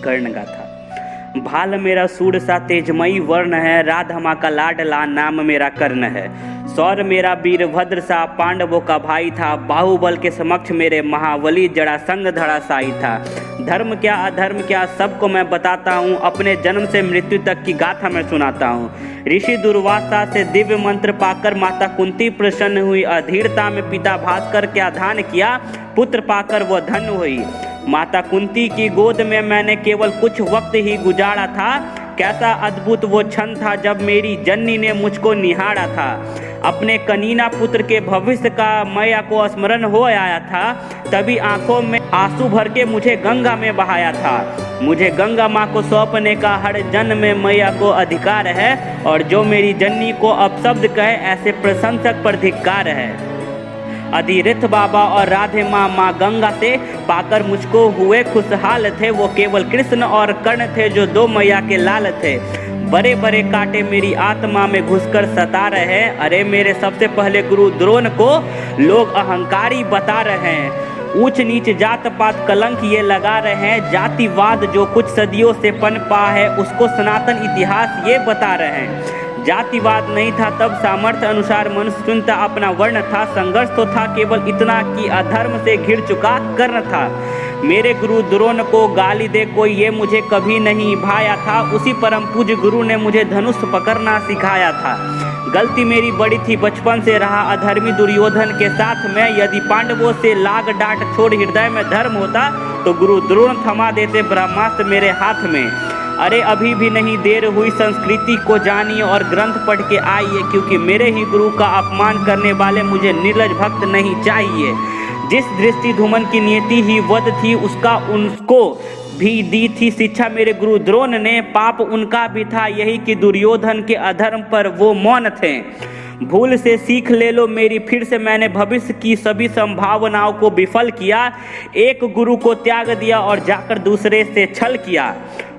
कर्ण गाथा। भाल मेरा सूर सा तेजमयी वर्ण है, राधा माँ का लाडला नाम मेरा कर्ण है। सौर मेरा वीरभद्र सा पांडवों का भाई था, बाहुबल के समक्ष मेरे महाबली जरासंध धराशायी था। धर्म क्या अधर्म क्या सबको मैं बताता हूँ, अपने जन्म से मृत्यु तक की गाथा मैं सुनाता हूँ। ऋषि दुर्वासा से दिव्य मंत्र पाकर माता कुंती प्रसन्न हुई, अधीरता में पिता भास्कर क्या दान किया, पुत्र पाकर वह धन्य हुई। माता कुंती की गोद में मैंने केवल कुछ वक्त ही गुजारा था, कैसा अद्भुत वो क्षण था जब मेरी जननी ने मुझको निहारा था। अपने कनीना पुत्र के भविष्य का मैया को स्मरण हो आया था, तभी आंखों में आंसू भर के मुझे गंगा में बहाया था। मुझे गंगा माँ को सौंपने का हर जन्म में मैया को अधिकार है, और जो मेरी जननी को अपशब्द कहे ऐसे प्रशंसक पर धिक्कार है। अधिरथ बाबा और राधे माँ माँ गंगा से पाकर मुझको हुए खुशहाल थे, वो केवल कृष्ण और कर्ण थे जो दो मैया के लाल थे। बड़े बड़े कांटे मेरी आत्मा में घुसकर सता रहे हैं, अरे मेरे सबसे पहले गुरु द्रोण को लोग अहंकारी बता रहे हैं। ऊंच नीच जात पात कलंक ये लगा रहे हैं, जातिवाद जो कुछ सदियों से पनपा है उसको सनातन इतिहास ये बता रहे हैं। जातिवाद नहीं था तब सामर्थ्य अनुसार मनुष्य चुनता अपना वर्ण था, संघर्ष तो था केवल इतना कि अधर्म से घिर चुका कर्ण था। मेरे गुरु द्रोण को गाली दे कोई ये मुझे कभी नहीं भाया था, उसी परम पूज्य गुरु ने मुझे धनुष पकड़ना सिखाया था। गलती मेरी बड़ी थी, बचपन से रहा अधर्मी दुर्योधन के साथ में, यदि पांडवों से लाग डांट छोड़ हृदय में धर्म होता तो गुरु द्रोण थमा देते ब्रह्मास्त्र मेरे हाथ में। अरे अभी भी नहीं देर हुई, संस्कृति को जानिए और ग्रंथ पढ़ के आइए, क्योंकि मेरे ही गुरु का अपमान करने वाले मुझे निर्लज भक्त नहीं चाहिए। जिस दृष्टि धूमन की नियति ही वध थी उसका उनको भी दी थी शिक्षा मेरे गुरु द्रोण ने, पाप उनका भी था यही कि दुर्योधन के अधर्म पर वो मौन थे। भूल से सीख ले लो मेरी फिर से, मैंने भविष्य की सभी संभावनाओं को विफल किया। एक गुरु को त्याग दिया और जाकर दूसरे से छल किया।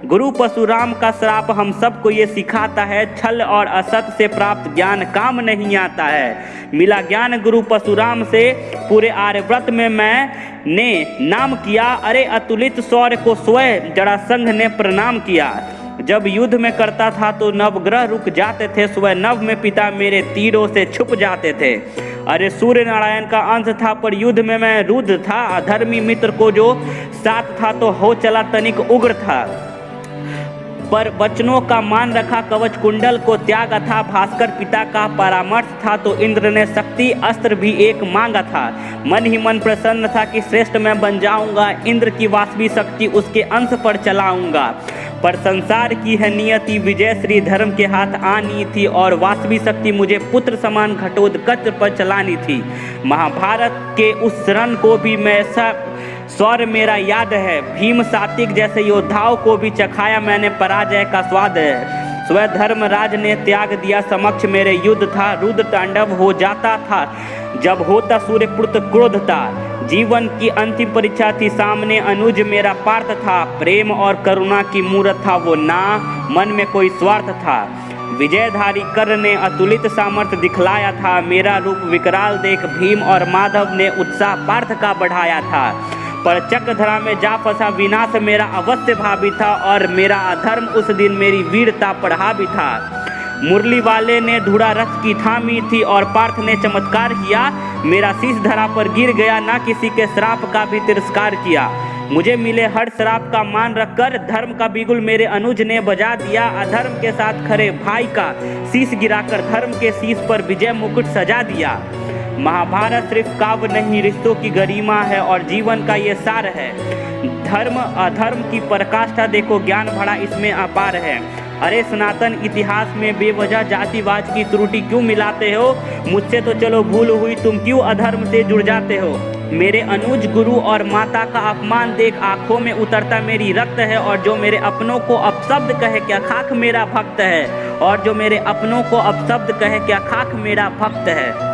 गुरु परशुराम का श्राप हम सबको ये सिखाता है, छल और असत से प्राप्त ज्ञान काम नहीं आता है। मिला ज्ञान गुरु परशुराम से, पूरे आर्यव्रत में मैंने नाम किया। अरे अतुलित शौर्य को स्वयं जरासंध ने प्रणाम किया। जब युद्ध में करता था तो नवग्रह रुक जाते थे, स्वयं नभ में पिता मेरे तीरों से छुप जाते थे। अरे सूर्य नारायण का अंश था पर युद्ध में मैं रुद्र था, अधर्मी मित्र को जो साथ था तो हो चला तनिक उग्र था। पर वचनों का मान रखा, कवच कुंडल को त्यागा था, भास्कर पिता का परामर्श था तो इंद्र ने शक्ति अस्त्र भी एक मांगा था। मन ही मन प्रसन्न था कि श्रेष्ठ मैं बन जाऊंगा, इंद्र की वासवी शक्ति उसके अंश पर चलाऊंगा। पर संसार की है नियति, विजय श्री धर्म के हाथ आनी थी, और वासवी शक्ति मुझे पुत्र समान घटोत्कच पर चलानी थी। महाभारत के उस रण को भी मैं स्वर मेरा याद है, भीम सात्विक जैसे योद्धाओं को भी चखाया मैंने पराजय का स्वाद है। स्वयं धर्मराज ने त्याग दिया, समक्ष मेरे युद्ध था, रुद्र तांडव हो जाता था जब होता सूर्यपुत्र क्रोध था। जीवन की अंतिम परीक्षा थी, सामने अनुज मेरा पार्थ था, प्रेम और करुणा की मूर्त था वो ना, मन में कोई स्वार्थ था। विजयधारी कर्ण ने अतुलित सामर्थ्य दिखलाया था, मेरा रूप विकराल देख भीम और माधव ने उत्साह पार्थ का बढ़ाया था। पर चक्रधरा में जा फंसा विनाश मेरा अवश्य भावी था, और मेरा अधर्म उस दिन मेरी वीरता पढ़ा भी था। मुरली वाले ने धुरा रथ की थामी थी और पार्थ ने चमत्कार किया, मेरा शीश धरा पर गिर गया, ना किसी के श्राप का भी तिरस्कार किया। मुझे मिले हर श्राप का मान रखकर धर्म का बिगुल मेरे अनुज ने बजा दिया, अधर्म के साथ खड़े भाई का शीश गिराकर धर्म के शीश पर विजय मुकुट सजा दिया। महाभारत सिर्फ काव्य नहीं, रिश्तों की गरिमा है और जीवन का ये सार है। धर्म अधर्म की पराकाष्ठा देखो, ज्ञान भरा इसमें अपार है। अरे सनातन इतिहास में बेवजह जातिवाद की त्रुटि क्यों मिलाते हो? मुझसे तो चलो भूल हुई, तुम क्यों अधर्म से जुड़ जाते हो? मेरे अनुज गुरु और माता का अपमान देख आंखों में उतरता मेरी रक्त है, और जो मेरे अपनों को अपशब्द कहे क्या खाक मेरा भक्त है, और जो मेरे अपनों को अपशब्द कहे क्या खाक मेरा भक्त है।